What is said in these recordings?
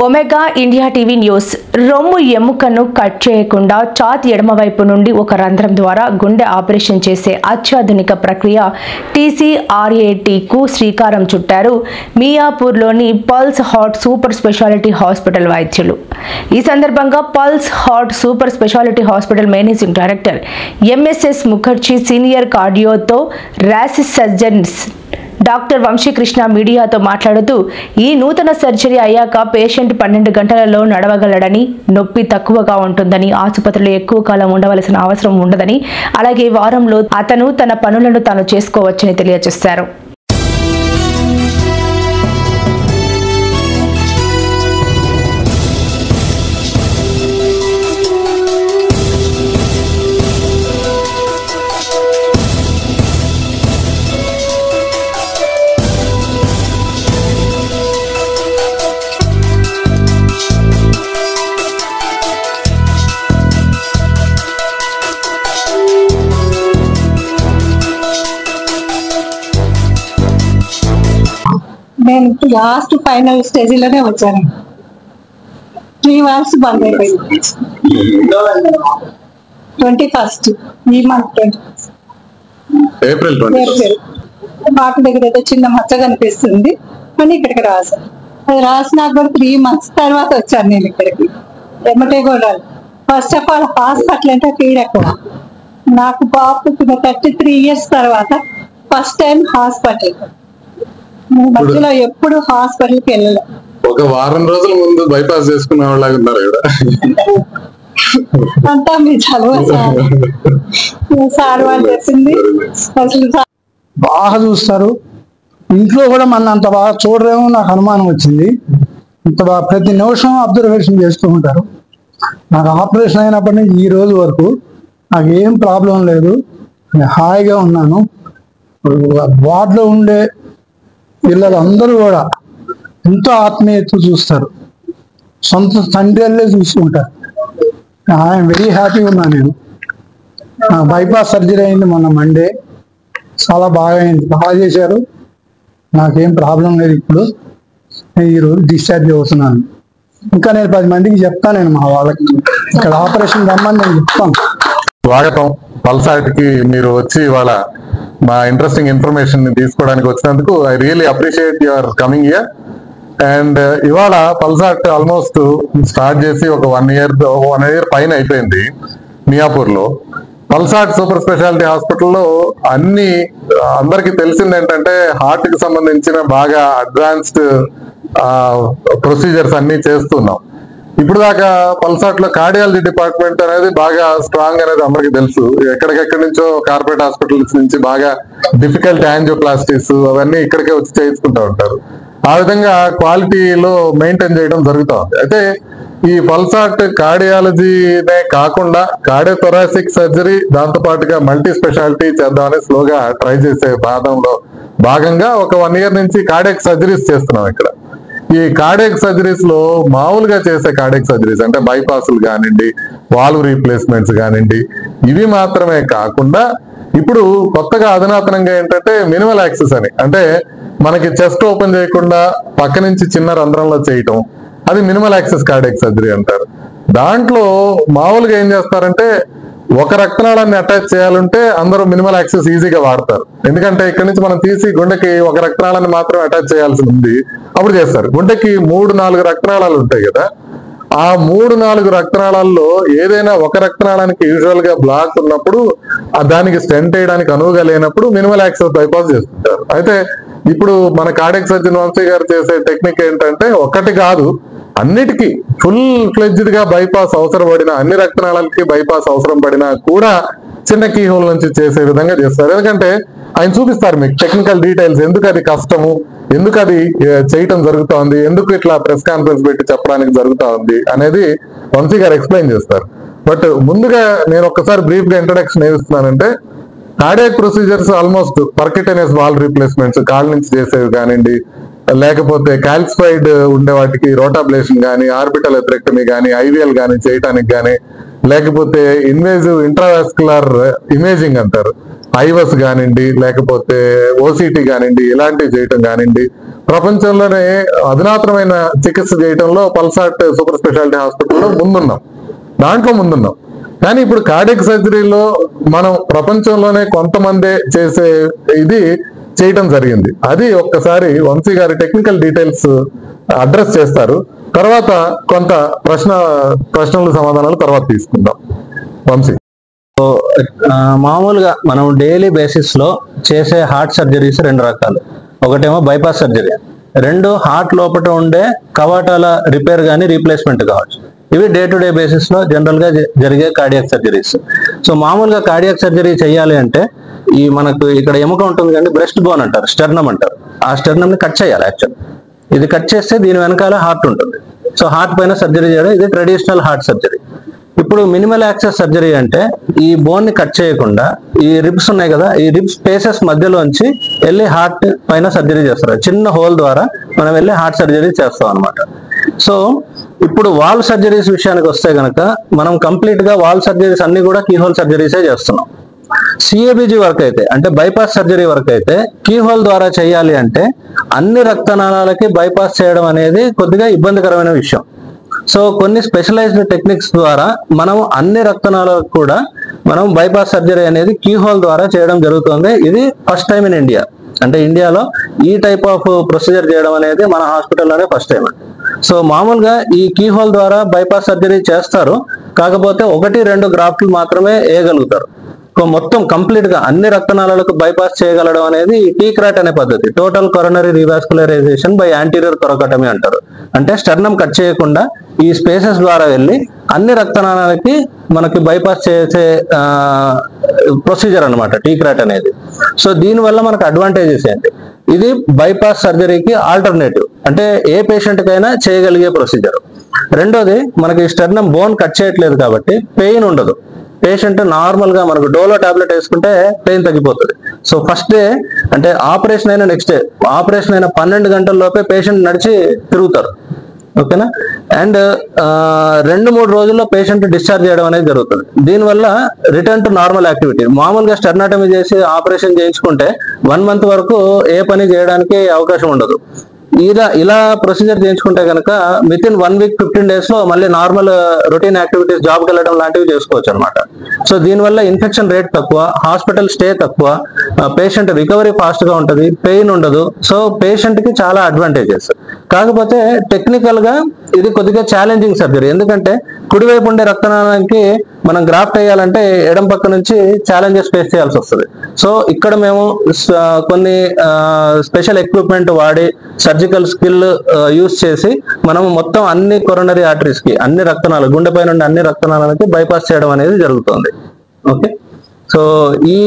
Omega India TV news. రొమ్ము ఎముకను cut చేయకుండా ఛాతీ ఎడమవైపు నుండి ఒక రంధ్రం ద్వారా గుండె ఆపరేషన్ చేసే అత్యాధునిక ప్రక్రియ TCRATకు శ్రీకారం చుట్టారు మియాపూర్లోని Pulse Heart super speciality hospital వైద్యులు. ఈ సందర్భంగా Pulse Heart super speciality hospital managing director MSS Mukherjee, senior కార్డియోతో రాసిస్ సర్జన్స్ డాక్టర్ వంశీకృష్ణ మీడియాతో మాట్లాడుతూ, ఈ నూతన సర్జరీ అయ్యాక పేషెంట్ 12 గంటలలో నడవగలడని, నొప్పి తక్కువగా ఉంటుందని, ఆసుపత్రిలో ఎక్కువ కాలం ఉండవలసిన అవసరం ఉండదని, అలాగే వారంలో అతను తన పనులను తాను చేసుకోవచ్చని తెలియజేశారు. నేను లాస్ట్ ఫైనల్ స్టేజ్ లోనే వచ్చాను. 3 months బంద్ అయిపోయింది. 21st ఈ మంత్ ఏప్రిల్ మాకు దగ్గర ఏదో చిన్న మచ్చ కనిపిస్తుంది అని ఇక్కడికి రాశాను. అది రాసినాక కూడా 3 months తర్వాత వచ్చాను నేను ఇక్కడికి. ఎమ్మటే కూడా ఫస్ట్ ఆఫ్ ఆల్ హాస్పిటల్ అంటే ఫీడ్ ఎక్కువ. నాకు బాబు 33 years తర్వాత ఫస్ట్ టైం హాస్పిటల్. మధ్యలో ఎప్పుడు హాస్పిటల్కి వెళ్ళలేదు. ఒక వారం రోజుల ముందు బైపాస్ చేసుకునే వాళ్ళగా ఉన్నారు ఇక్కడ. అంతా మీ చదువు సార్ వాళ్ళు చెప్పింది బాగా చూస్తారు. ఇంట్లో కూడా మన అంత బాగా చూడరేమో నాకు అనుమానం వచ్చింది. ఇంత బాగా ప్రతి నిమిషం అబ్జర్వేషన్ చేస్తూ ఉంటారు. నాకు ఆపరేషన్ అయినప్పటి నుంచి ఈ రోజు వరకు నాకు ఏం ప్రాబ్లం లేదు. నేను హాయిగా ఉన్నాను. వార్డులో ఉండే పిల్లలు అందరూ కూడా ఎంతో ఆత్మీయత చూస్తారు. సొంత తండ్రిలే చూసుకుంటారు. ఐఎమ్ వెరీ హ్యాపీగా ఉన్నాను. నేను బైపాస్ సర్జరీ అయింది మొన్న మండే. చాలా బాగా అయింది, బాగా చేశారు. నాకేం ప్రాబ్లం లేదు. ఇప్పుడు నేను ఈరోజు డిశ్చార్జ్ అవుతున్నాను. ఇంకా నేను 10 మందికి చెప్తాను. నేను మా వాళ్ళకి ఇక్కడ ఆపరేషన్ రమ్మని నేను చెప్తాను. స్వాగతం. పల్సాట్కి మీరు వచ్చి ఇవాళ మా ఇంట్రెస్టింగ్ ఇన్ఫర్మేషన్ తీసుకోవడానికి వచ్చినందుకు I really appreciate your coming here. And ఇవాళ పల్సాట్ ఆల్మోస్ట్ స్టార్ట్ చేసి ఒక 1 year పైన అయిపోయింది మియాపూర్ లో. పల్సాట్ సూపర్ స్పెషాలిటీ హాస్పిటల్లో అందరికి తెలిసింది ఏంటంటే హార్ట్ కి సంబంధించిన బాగా అడ్వాన్స్డ్ ప్రొసీజర్స్ అన్ని చేస్తున్నాం. ఇప్పుడు దాకా పల్సాట్ లో కార్డియాలజీ డిపార్ట్మెంట్ అనేది బాగా స్ట్రాంగ్ అనేది అందరికి తెలుసు. ఎక్కడికెక్కడి నుంచో కార్పొరేట్ హాస్పిటల్స్ నుంచి బాగా డిఫికల్ట్ యాంజియోప్లాస్టిక్స్ అవన్నీ ఇక్కడికే వచ్చి చేయించుకుంటూ ఉంటారు. ఆ విధంగా క్వాలిటీలో మెయింటైన్ చేయడం జరుగుతూ ఉంది. అయితే ఈ పల్సాట్ కార్డియాలజీనే కాకుండా కార్డియోథొరాసిక్ సర్జరీ, దాంతో పాటుగా మల్టీ స్పెషాలిటీ చేద్దామని స్లోగా ట్రై చేసే భాగంగా ఒక 1 year నుంచి కార్డియాక్ సర్జరీస్ చేస్తున్నాం ఇక్కడ. ఈ కార్డియాక్ సర్జరీస్ లో మామూలుగా చేసే కార్డియాక్ సర్జరీస్ అంటే బైపాస్లు కానివ్వండి, వాల్వ్ రీప్లేస్మెంట్స్ కానివ్వండి, ఇవి మాత్రమే కాకుండా ఇప్పుడు కొత్తగా అధునాతనంగా ఏంటంటే మినిమల్ యాక్సెస్ అని, అంటే మనకి చెస్ట్ ఓపెన్ చేయకుండా పక్క నుంచి చిన్న రంధ్రంలో చేయటం, అది మినిమల్ యాక్సెస్ కార్డియాక్ సర్జరీ అంటారు. దాంట్లో మామూలుగా ఏం చేస్తారంటే ఒక రక్తనాళాన్ని అటాచ్ చేయాలంటే అందరూ మినిమల్ యాక్సెస్ ఈజీగా వాడతారు. ఎందుకంటే ఇక్కడ నుంచి మనం తీసి గుండెకి ఒక రక్తనాళాన్ని మాత్రం అటాచ్ చేయాల్సి ఉంది, అప్పుడు చేస్తారు. గుండెకి 3-4 రక్తనాళాలు ఉంటాయి కదా. ఆ 3-4 రక్తనాళాల్లో ఏదైనా ఒక రక్తనాళానికి యూజువల్ గా బ్లాక్ ఉన్నప్పుడు దానికి స్టెంట్ వేయడానికి అనువుగా లేనప్పుడు మినిమల్ యాక్సెస్ బైపాస్ చేస్తుంటారు. అయితే ఇప్పుడు మన కార్డియాక్ సర్జన్ వంశీ గారు చేసే టెక్నిక్ ఏంటంటే ఒకటి కాదు, అన్నిటికీ ఫుల్ ఫ్లెడ్జ్డ్ గా బైపాస్ అవసరం పడిన, అన్ని రక్తనాళాలకి బైపాస్ అవసరం పడినా కూడా చిన్న కీ హోల్ నుంచి చేసే విధంగా చేస్తారు. ఎందుకంటే ఆయన చూపిస్తారు మీకు టెక్నికల్ డీటెయిల్స్, ఎందుకు అది కష్టము, ఎందుకు అది చేయటం జరుగుతోంది, ఎందుకు ఇట్లా ప్రెస్ కాన్ఫరెన్స్ పెట్టి చెప్పడానికి జరుగుతా ఉంది అనేది వంశీ గారు ఎక్స్ప్లెయిన్ చేస్తారు. బట్ ముందుగా నేను ఒక్కసారి బ్రీఫ్ గా ఇంట్రడక్షన్ ఏమిస్తున్నానంటే, cardiac procedures almost percutaneous valve replacements కాళ్ళ నుంచి చేసేవి కానివ్వండి, లేకపోతే కాల్సిఫైడ్ ఉండే వాటికి రోటాబ్లేషన్ కానీ, ఆర్బిటల్ ఎథరెక్టమీ కానీ, IVL కానీ చేయటానికి కానీ, లేకపోతే ఇన్వేజివ్ ఇంట్రావాస్కులర్ ఇమేజింగ్ అంటారు, ఐవస్ కానివ్వండి, లేకపోతే ఓసిటీ కానివ్వండి, ఇలాంటివి చేయటం కానివ్వండి, ప్రపంచంలోనే అధునాతనమైన చికిత్స చేయటంలో పల్సాట్ సూపర్ స్పెషాలిటీ హాస్పిటల్లో ముందున్నాం. కానీ ఇప్పుడు కార్డియక్ సర్జరీలో మనం ప్రపంచంలోనే కొంతమందే చేసే ఇది చేయటం జరిగింది. అది ఒక్కసారి వంశీ గారి టెక్నికల్ డీటెయిల్స్ అడ్రస్ చేస్తారు. తర్వాత కొంత ప్రశ్నలు సమాధానాలు తర్వాత తీసుకుందాం. వంశీ. మామూలుగా మనం డైలీ బేసిస్ లో చేసే హార్ట్ సర్జరీస్ 2 రకాలు. ఒకటేమో బైపాస్ సర్జరీ, 2 హార్ట్ లోపల ఉండే కవాటాల రిపేర్ కానీ రీప్లేస్మెంట్ కావచ్చు. ఇవి డే టు డే బేసిస్ లో జనరల్ గా జరిగే కార్డియాక్ సర్జరీస్. సో మామూలుగా కార్డియాక్ సర్జరీ చేయాలి అంటే మనకు ఇక్కడ ఎముక ఉంటుంది కానీ బ్రెస్ట్ బోన్ అంటారు, స్టెర్నమ్ అంటారు. ఆ స్టెర్నమ్ ని కట్ చేయాలి. యాక్చువల్ ఇది కట్ చేస్తే దీని వెనకాల హార్ట్ ఉంటుంది. సో హార్ట్ పైన సర్జరీ చేయడం ఇది ట్రెడిషనల్ హార్ట్ సర్జరీ. ఇప్పుడు మినిమల్ యాక్సెస్ సర్జరీ అంటే ఈ బోన్ ని కట్ చేయకుండా ఈ రిబ్స్ ఉన్నాయి కదా, ఈ రిబ్స్ స్పేసెస్ మధ్యలోంచి వెళ్ళి హార్ట్ పైన సర్జరీ చేస్తారు. చిన్న హోల్ ద్వారా మనం వెళ్ళి హార్ట్ సర్జరీ చేస్తాం అనమాట. సో ఇప్పుడు వాల్ సర్జరీస్ విషయానికి వస్తే కనుక మనం కంప్లీట్ గా వాల్ సర్జరీస్ అన్ని కూడా కీహోల్ సర్జరీసే చేస్తున్నాం. సిఏబిజీ వర్క్ అయితే అంటే బైపాస్ సర్జరీ వర్క్ అయితే కీహోల్ ద్వారా చేయాలి అంటే అన్ని రక్తనాళాలకి బైపాస్ చేయడం అనేది కొద్దిగా ఇబ్బందికరమైన విషయం. సో కొన్ని స్పెషలైజ్డ్ టెక్నిక్స్ ద్వారా మనం అన్ని రక్తనాళాలకు కూడా మనం బైపాస్ సర్జరీ అనేది కీహోల్ ద్వారా చేయడం జరుగుతుంది. ఇది ఫస్ట్ టైం ఇన్ ఇండియా. అంటే ఇండియాలో ఈ టైప్ ఆఫ్ ప్రొసీజర్ చేయడం అనేది మన హాస్పిటల్లోనే ఫస్ట్ టైం. సో మామూలుగా ఈ కీహోల్ ద్వారా బైపాస్ సర్జరీ చేస్తారు, కాకపోతే 1-2 గ్రాఫ్ట్లు మాత్రమే వేయగలుగుతారు. మొత్తం కంప్లీట్ గా అన్ని రక్తనాళాలకు బైపాస్ చేయగలడం అనేది టీక్రాట్ అనే పద్ధతి, టోటల్ కొరోనరీ రీవాస్కులరైజేషన్ బై యాంటీరియర్ థొరకోటమీ అంటారు. అంటే స్టెర్నమ్ కట్ చేయకుండా ఈ స్పేసెస్ ద్వారా వెళ్ళి అన్ని రక్తనాళాలకి మనకి బైపాస్ చేసే ప్రొసీజర్ అనమాట టీక్రాట్ అనేది. సో దీనివల్ల మనకు అడ్వాంటేజెస్ ఏంటి? ఇది బైపాస్ సర్జరీకి ఆల్టర్నేటివ్, అంటే ఏ పేషెంట్ కైనా చేయగలిగే ప్రొసీజర్. రెండోది, మనకి స్టెర్నమ్ బోన్ కట్ చేయట్లేదు కాబట్టి పెయిన్ ఉండదు. పేషెంట్ నార్మల్ గా మనకు డోలో టాబ్లెట్ వేసుకుంటే పెయిన్ తగ్గిపోతుంది. సో ఫస్ట్ డే అంటే ఆపరేషన్ అయిన నెక్స్ట్ డే, ఆపరేషన్ అయిన 12 గంటల లోపే పేషెంట్ నడిచి తిరుగుతారు. ఓకేనా? అండ్ 2-3 రోజుల్లో పేషెంట్ డిశ్చార్జ్ చేయడం అనేది జరుగుతుంది. దీనివల్ల రిటర్న్ టు నార్మల్ యాక్టివిటీ. మామూలుగా స్టెర్నాటమీ చేసి ఆపరేషన్ చేయించుకుంటే 1 మంత్ వరకు ఏ పని చేయడానికి అవకాశం ఉండదు. ఇలా ప్రొసీజర్ చేయించుకుంటే కనుక వితిన్ 1 వీక్ 15 days లో మళ్ళీ నార్మల్ రొటీన్ యాక్టివిటీస్, జాబ్కి వెళ్ళడం లాంటివి చేసుకోవచ్చు అనమాట. సో దీనివల్ల ఇన్ఫెక్షన్ రేట్ తక్కువ, హాస్పిటల్ స్టే తక్కువ, పేషెంట్ రికవరీ ఫాస్ట్ గా ఉంటుంది, పెయిన్ ఉండదు. సో పేషెంట్ కి చాలా అడ్వాంటేజెస్. కాకపోతే టెక్నికల్ గా ఇది కొద్దిగా ఛాలెంజింగ్ సర్జరీ. ఎందుకంటే కుడివైపు ఉండే రక్తనాళానికి మనం గ్రాఫ్ట్ అయ్యాలంటే ఎడం పక్క నుంచి ఛాలెంజెస్ ఫేస్ చేయాల్సి వస్తుంది. సో ఇక్కడ మేము కొన్ని స్పెషల్ ఎక్విప్మెంట్ వాడి సర్జికల్ స్కిల్ యూస్ చేసి మనం మొత్తం అన్ని కొరోనరీ ఆర్టరీస్ కి, అన్ని రక్తనాళాలు, గుండెపై నుండి అన్ని రక్తనాళాలకి బైపాస్ చేయడం అనేది జరుగుతుంది. ఓకే. సో ఈ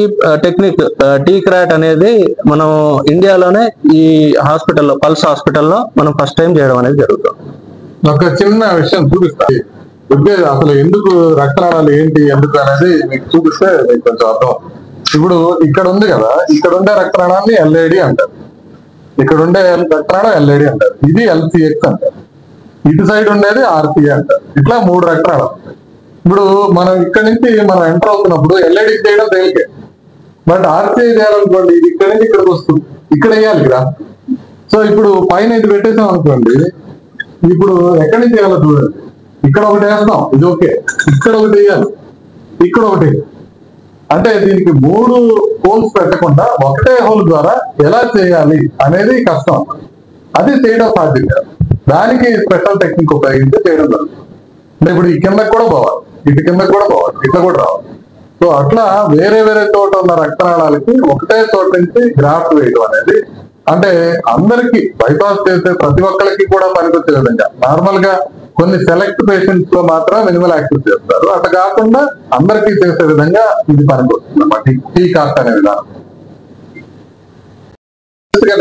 టెక్నిక్ టీక్రాట్ అనేది మనం ఇండియాలోనే ఈ హాస్పిటల్లో, పల్స్ హాస్పిటల్లో మనం ఫస్ట్ టైం చేయడం అనేది జరుగుతుంది. ఒక చిన్న విషయం చూపిస్తాను. అసలు ఎందుకు రక్తనాళాలు ఏంటి, ఎందుకు అనేది మీకు చూపిస్తే మీకు కొంచెం అర్థం. ఇప్పుడు ఇక్కడ ఉంది కదా, ఇక్కడ ఉండే రక్తనాళాన్ని ఎల్ఏడి అంటారు, ఇక్కడ ఉండే రక్తనాళం ఎల్ఏడి అంటారు, ఇది ఎల్సిఎక్స్ అంటారు, ఇటు సైడ్ ఉండేది ఆర్సిఏ అంటారు. ఇట్లా 3 రక్తనాళాలు. ఇప్పుడు మనం ఇక్కడ నుంచి మనం ఎంటర్ అవుతున్నప్పుడు ఎల్ఏడి చేయడం తేలికే, బట్ ఆర్సిఐ చేయాలనుకోండి ఇది ఇక్కడ నుంచి ఇక్కడికి వస్తుంది, ఇక్కడ వేయాలి కదా. సో ఇప్పుడు పైన ఇది పెట్టేసాం అనుకోండి, ఇప్పుడు ఎక్కడి నుంచి వేయాలో చూడండి. ఇక్కడ ఒకటి వేస్తాం, ఇది ఓకే, ఇక్కడ ఒకటి వేయాలి, ఇక్కడ ఒకటి. అంటే దీనికి 3 హోల్స్ పెట్టకుండా ఒకటే హోల్ ద్వారా ఎలా చేయాలి అనేది కష్టం. అది చేయడం సాధ్యం కాదు. దానికి స్పెషల్ టెక్నిక్ ఉపయోగించి చేయడం జరుగుతుంది. అంటే ఇప్పుడు ఈ కిందకి కూడా పోవాలి, ఇటు కిందకి కూడా పోవాలి, ఇట్లా కూడా రావాలి. సో అట్లా వేరే వేరే చోట ఉన్న రక్తనాళాలకి ఒకటే చోట నుంచి గ్రాఫ్ట్ వేయడం అనేది, అంటే అందరికి బైపాస్ చేసే ప్రతి ఒక్కరికి కూడా పనికొచ్చే విధంగా, నార్మల్ గా కొన్ని సెలెక్ట్ పేషెంట్స్ లో మాత్రం మినిమల్ యాక్సెస్ చేస్తారు, అట్లా కాకుండా అందరికీ చేసే విధంగా ఇది పనికొస్తుంది అన్నమాట టీకాట్ అనే విధానం.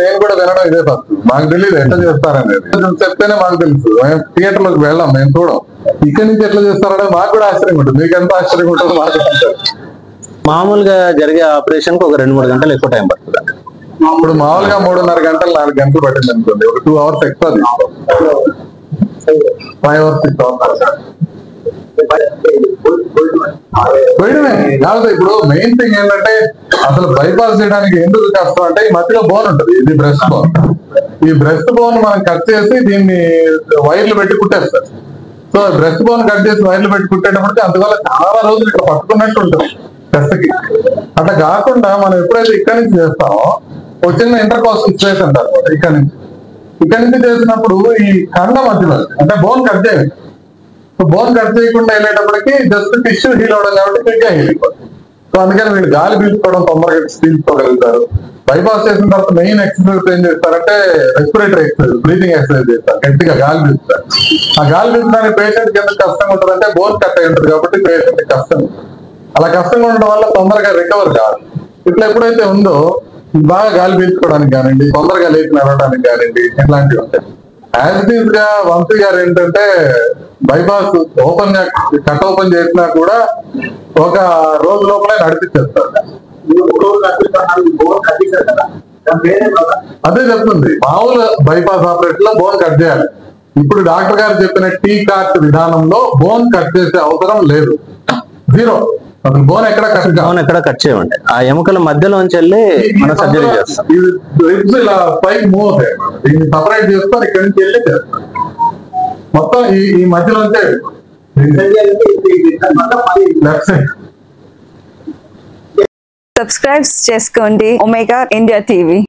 నేను కూడా వినడం ఇదే ఫస్ట్, మాకు తెలియదు ఎట్లా చేస్తారనేది. చెప్తేనే మాకు తెలుసు, మేము థియేటర్ లోకి వెళ్ళాం, మేము చూడం. ఇక్కడి నుంచి ఎట్లా చేస్తారనేది మాకు కూడా ఆశ్చర్యం ఉంటుంది. మీకు ఎంత ఆశ్చర్యం ఉంటుంది మాకు. మామూలుగా జరిగే ఆపరేషన్ కి ఒక 2-3 గంటలు ఎక్కువ టైం పడుతుంది. ఇప్పుడు మామూలుగా 3.5 గంటలు 4 గంటలు పట్టింది అనుకోండి, ఒక 2 hours ఎక్స్ట్రా తీసుకోవాలి, 5 hours 6 hours. పోయడమే కాదు. ఇప్పుడు మెయిన్ థింగ్ ఏంటంటే అసలు బైపాస్ చేయడానికి ఎందుకు కష్టం అంటే ఈ మధ్యలో బోన్ ఉంటుంది, ఇది బ్రెస్ట్ బోన్. ఈ బ్రెస్ట్ బోన్ మనం కట్ చేసి దీన్ని వైర్లు పెట్టి కుట్టేస్తారు. సో బ్రెస్ట్ బోన్ కట్ చేసి వైర్లు పెట్టి కుట్టేటప్పటికి అందువల్ల చాలా రోజులు ఇక్కడ పట్టుకున్నట్టు ఉంటుంది చెస్తకి. అట్లా కాకుండా మనం ఎప్పుడైతే ఇక్కడి నుంచి చేస్తామో ఒక చిన్న ఇంటర్ కాస్ట్ స్పేస్ అంటారు ఇక్కడ నుంచి చేసినప్పుడు ఈ కండ మధ్యలో అంటే బోన్ కట్ చేయాలి. బోన్ కట్ చేయకుండా వెళ్ళేటప్పటికి జస్ట్ టిష్యూ హీల్ అవడం కాబట్టి క్విక్ గా హీల్ అయిపోతుంది. సో అందుకని వీళ్ళు గాలి పీల్చుకోవడం తొందరగా పీల్చుకోగలుగుతారు. బైపాస్ చేసిన తర్వాత మెయిన్ ఎక్సర్సైజ్ ఏం చేస్తారంటే రెస్పిరేటరీ ఎక్సర్సైజ్, బ్రీతింగ్ ఎక్సర్సైజ్ చేస్తారు. గట్టిగా గాలి పీల్చుతారు. ఆ గాలి పీల్చడానికి పేషెంట్ కి ఎందుకు కష్టంగా ఉంటుందంటే బోన్ కట్ అయి ఉంటుంది కాబట్టి పేషెంట్ కి కష్టం. అలా కష్టంగా ఉండడం వల్ల తొందరగా రికవర్ కాదు. ఇట్లా ఎప్పుడైతే ఉందో బాగా గాలి పీల్చుకోవడానికి కానివ్వండి, తొందరగా లేచి నడవడానికి కానివ్వండి, ఇట్లాంటివి ఉంటాయి. యాజ్ ఇట్ ఈస్ గా వంశీ గారు ఏంటంటే బైపాస్ కట్ ఓపెన్ చేసినా కూడా ఒక రోజు లోపలే నడిపించేస్తారు. అదే చెప్తుంది, మామూలు బైపాస్ ఆపరేషన్ లో బోన్ కట్ చేయాలి. ఇప్పుడు డాక్టర్ గారు చెప్పిన టీ కార్ట్ విధానంలో బోన్ కట్ చేసే అవసరం లేదు, జీరో. అసలు బోన్ ఎక్కడ కట్ చేయమండి, ఆ ఎముకల మధ్యలోంచి వెళ్ళి మనం సర్జరీ చేస్తాం. ఇలా పైకి మూవ్ అవుతాయి, దీన్ని సపరేట్ చేసుకొని ఇక్కడి నుంచి వెళ్ళి చేస్తాం. మొత్తం ఈ మధ్యలోంచే లెఫ్ట్ సైడ్. సబ్స్క్రైబ్ చేసుకోండి ఒమేగా ఇండియా టీవీ.